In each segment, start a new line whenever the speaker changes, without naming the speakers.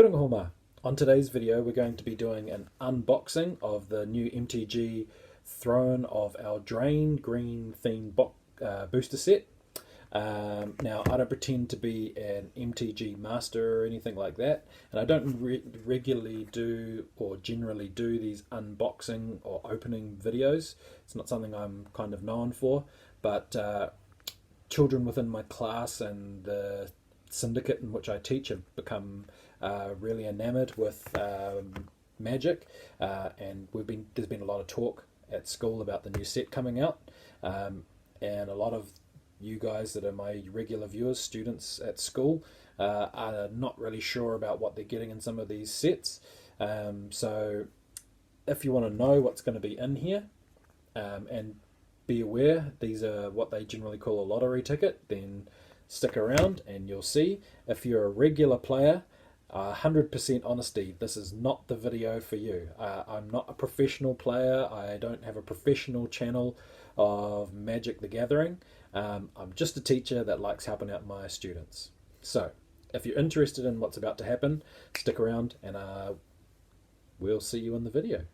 Kia ora homa. On today's video we're going to be doing an unboxing of the new MTG Throne of Eldraine green theme booster set. Now I don't pretend to be an MTG master or anything like that, and I don't regularly do or generally do these unboxing or opening videos. It's not something I'm kind of known for, but children within my class and the syndicate in which I teach have become really enamored with Magic, and there's been a lot of talk at school about the new set coming out, and a lot of you guys that are my regular viewers, students at school, are not really sure about what they're getting in some of these sets. So if you want to know what's going to be in here, and be aware these are what they generally call a lottery ticket, then stick around and you'll see. If you're a regular player, 100% honesty, this is not the video for you. I'm not a professional player. I don't have a professional channel of Magic the Gathering. I'm just a teacher that likes helping out my students. So if you're interested in what's about to happen, stick around and we'll see you in the video.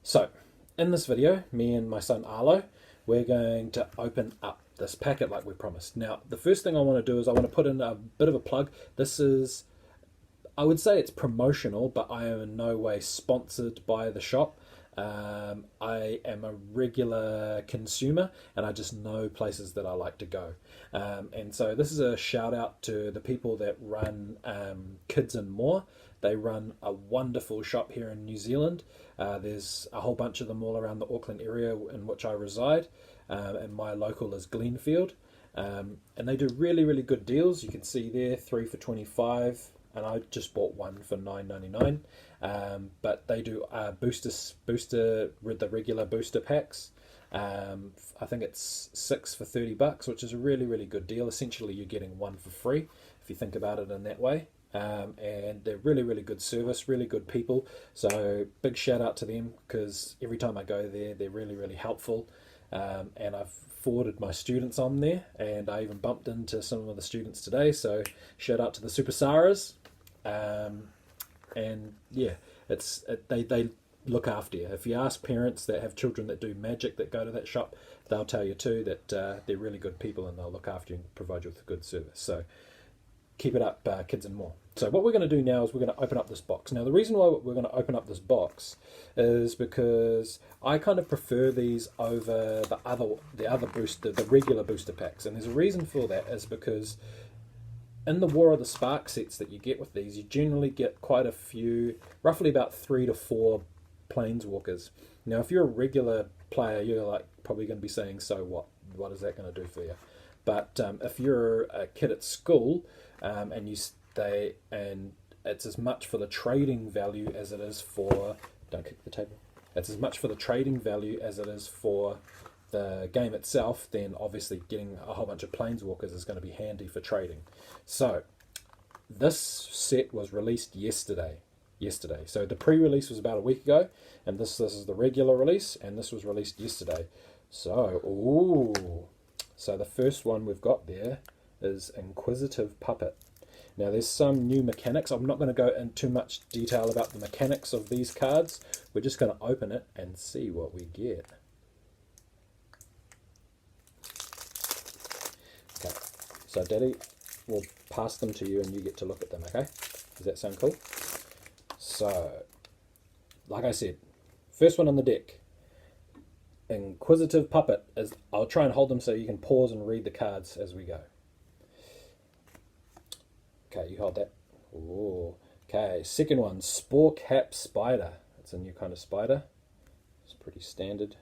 So, in this video, me and my son Arlo, we're going to open up this packet like we promised. Now, the first thing I want to do is I want to put in a bit of a plug. This is, I would say it's promotional, but I am in no way sponsored by the shop. I am a regular consumer and I just know places that I like to go. And so this is a shout out to the people that run Kids and More. They run a wonderful shop here in New Zealand. There's a whole bunch of them all around the Auckland area in which I reside, and my local is Glenfield. And they do really, really good deals. You can see there 3 for $25, and I just bought one for $9.99. But they do booster with the regular booster packs. I think it's 6 for $30, which is a really, really good deal. Essentially, you're getting one for free if you think about it in that way. And they're really, really good service, really good people. So big shout out to them, because every time I go there, they're really, really helpful. And I've forwarded my students on there, and I even bumped into some of the students today. So shout out to the Super Saras. And yeah, they look after you. If you ask parents that have children that do Magic that go to that shop, they'll tell you too that they're really good people and they'll look after you and provide you with a good service. So keep it up, Kids and More. So what we're going to do now is we're going to open up this box. Now the reason why we're going to open up this box is because I kind of prefer these over the other booster, the regular booster packs. And there's a reason for that, is because in the War of the Spark sets that you get with these, you generally get quite a few, roughly about 3 to 4 planeswalkers. Now if you're a regular player, you're like probably going to be saying, so what is that going to do for you? But if you're a kid at school, and it's as much for the trading value as it is for, don't kick the table, it's as much for the trading value as it is for the game itself, then obviously getting a whole bunch of planeswalkers is going to be handy for trading. So this set was released yesterday. So the pre-release was about a week ago, and this is the regular release, and this was released yesterday. So the first one we've got there is Inquisitive Puppet. Now there's some new mechanics. I'm not going to go into too much detail about the mechanics of these cards. We're just going to open it and see what we get. Okay, so Daddy will pass them to you and you get to look at them, okay? Does that sound cool? So, like I said, first one on the deck, Inquisitive Puppet. I'll try and hold them so you can pause and read the cards as we go. Okay, you hold that. Ooh. Okay, second one, Spore Cap Spider. It's a new kind of spider. It's pretty standard.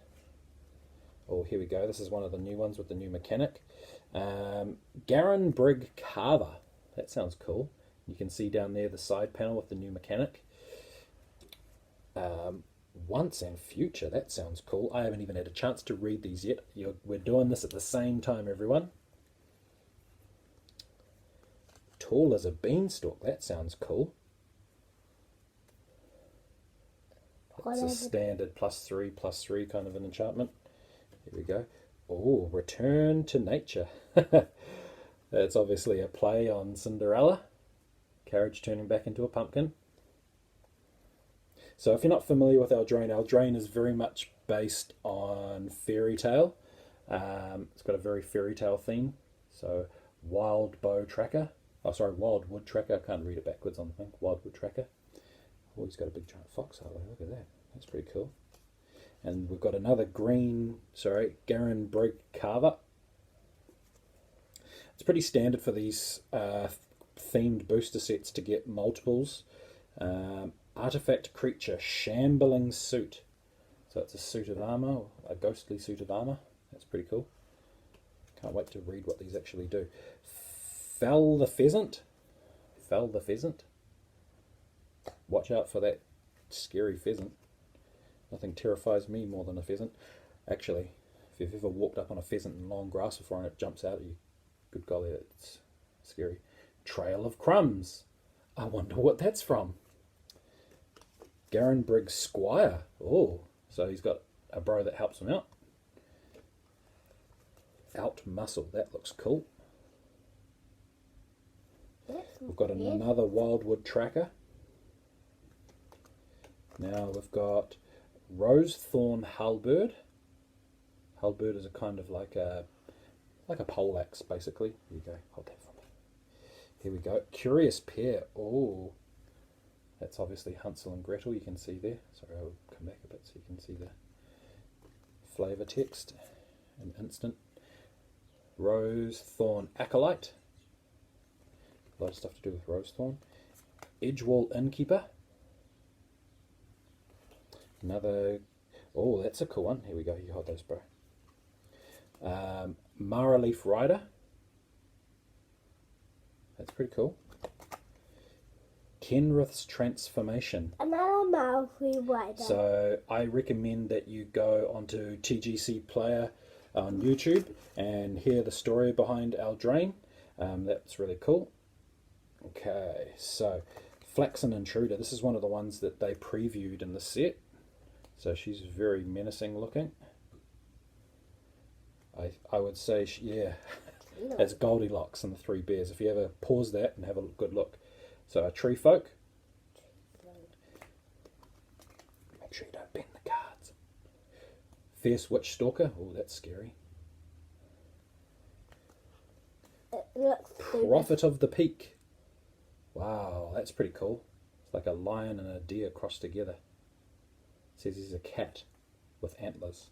Oh, here we go. This is one of the new ones with the new mechanic. Garen Brig Carver. That sounds cool. You can see down there the side panel with the new mechanic. Once and Future. That sounds cool. I haven't even had a chance to read these yet. We're doing this at the same time, everyone. Tall as a Beanstalk. That sounds cool. It's a standard +3/+3 kind of an enchantment. Here we go. Oh, Return to Nature. That's obviously a play on Cinderella. Carriage turning back into a pumpkin. So if you're not familiar with Eldraine, Eldraine is very much based on fairy tale. It's got a very fairy tale theme. So Wild Bow Tracker. Oh, sorry, Wild Wood Tracker. I can't read it backwards on the thing. Wild Wood Tracker. Oh, he's got a big giant fox. Oh, look at that. That's pretty cool. And we've got another Garen Brig Carver. It's pretty standard for these themed booster sets to get multiples. Artifact Creature, Shambling Suit. So it's a suit of armour, a ghostly suit of armour. That's pretty cool. Can't wait to read what these actually do. Fell the Pheasant. Fell the Pheasant. Watch out for that scary pheasant. Nothing terrifies me more than a pheasant. Actually, if you've ever walked up on a pheasant in long grass before and it jumps out at you, good golly, it's scary. Trail of Crumbs. I wonder what that's from. Garen Briggs Squire. Oh, so he's got a bro that helps him out. Out Muscle. That looks cool. We've got another Wildwood Tracker. Now we've got Rosethorn Halberd. Halberd is a kind of like a poleaxe, basically. Here you go. Hold that for me. Here we go. Curious Pair. Oh, that's obviously Hansel and Gretel. You can see there. Sorry, I'll come back a bit so you can see the flavour text. An instant. Rosethorn Acolyte. A lot of stuff to do with Rosethorn. Edgewall Innkeeper. Another, oh, that's a cool one. Here we go. You hold those, bro. Maraleaf Rider. That's pretty cool. Kenrith's Transformation.
Another Maraleaf Rider.
So I recommend that you go onto TGC Player on YouTube and hear the story behind Eldraine. That's really cool. Okay, so Flaxen Intruder. This is one of the ones that they previewed in the set. So she's very menacing looking. I would say, yeah, that's Goldilocks and the Three Bears. If you ever pause that and have a good look. So a Tree Folk. Make sure you don't bend the cards. Fierce Witch Stalker. Oh, that's scary. Prophet of the Peak. Wow, that's pretty cool. It's like a lion and a deer crossed together. It says he's a cat with antlers.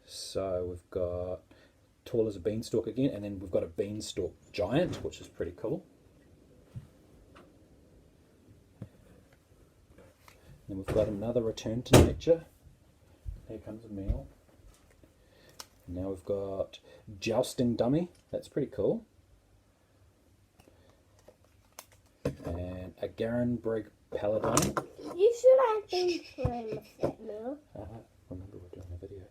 So we've got Tall as a Beanstalk again, and then we've got a Beanstalk Giant, which is pretty cool. Then we've got another Return to Nature. Here comes a meal. Now we've got Jousting Dummy. That's pretty cool. And a Garen Brig Paladin.
You should have been playing with that now.
Remember we're doing a video.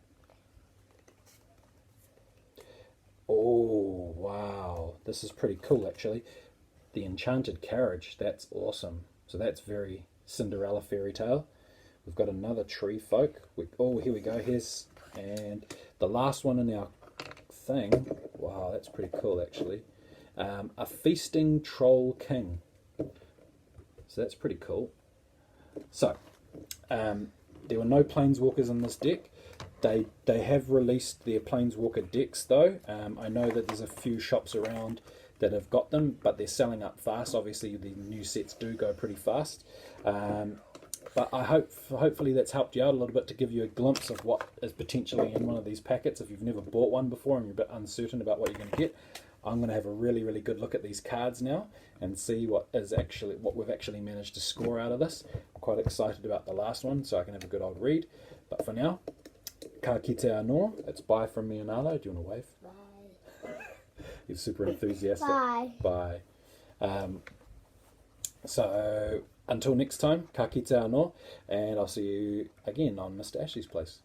Oh, wow. This is pretty cool, actually. The Enchanted Carriage. That's awesome. So that's very Cinderella fairy tale. We've got another Tree Folk. Oh, here we go. And the last one in our thing. Wow, that's pretty cool, actually. A Feasting Troll King. So that's pretty cool. So, there were no Planeswalkers in this deck. They have released their Planeswalker decks though. I know that there's a few shops around that have got them, but they're selling up fast. Obviously, the new sets do go pretty fast. But I hopefully that's helped you out a little bit to give you a glimpse of what is potentially in one of these packets. If you've never bought one before and you're a bit uncertain about what you're going to get, I'm going to have a really, really good look at these cards now and see what we've actually managed to score out of this. I'm quite excited about the last one, so I can have a good old read. But for now, ka kite anō. It's bye from me and Arlo. Do you want to wave?
Bye.
You're super enthusiastic.
Bye.
Bye. So until next time, ka kite anō, and I'll see you again on Mr. Ashley's place.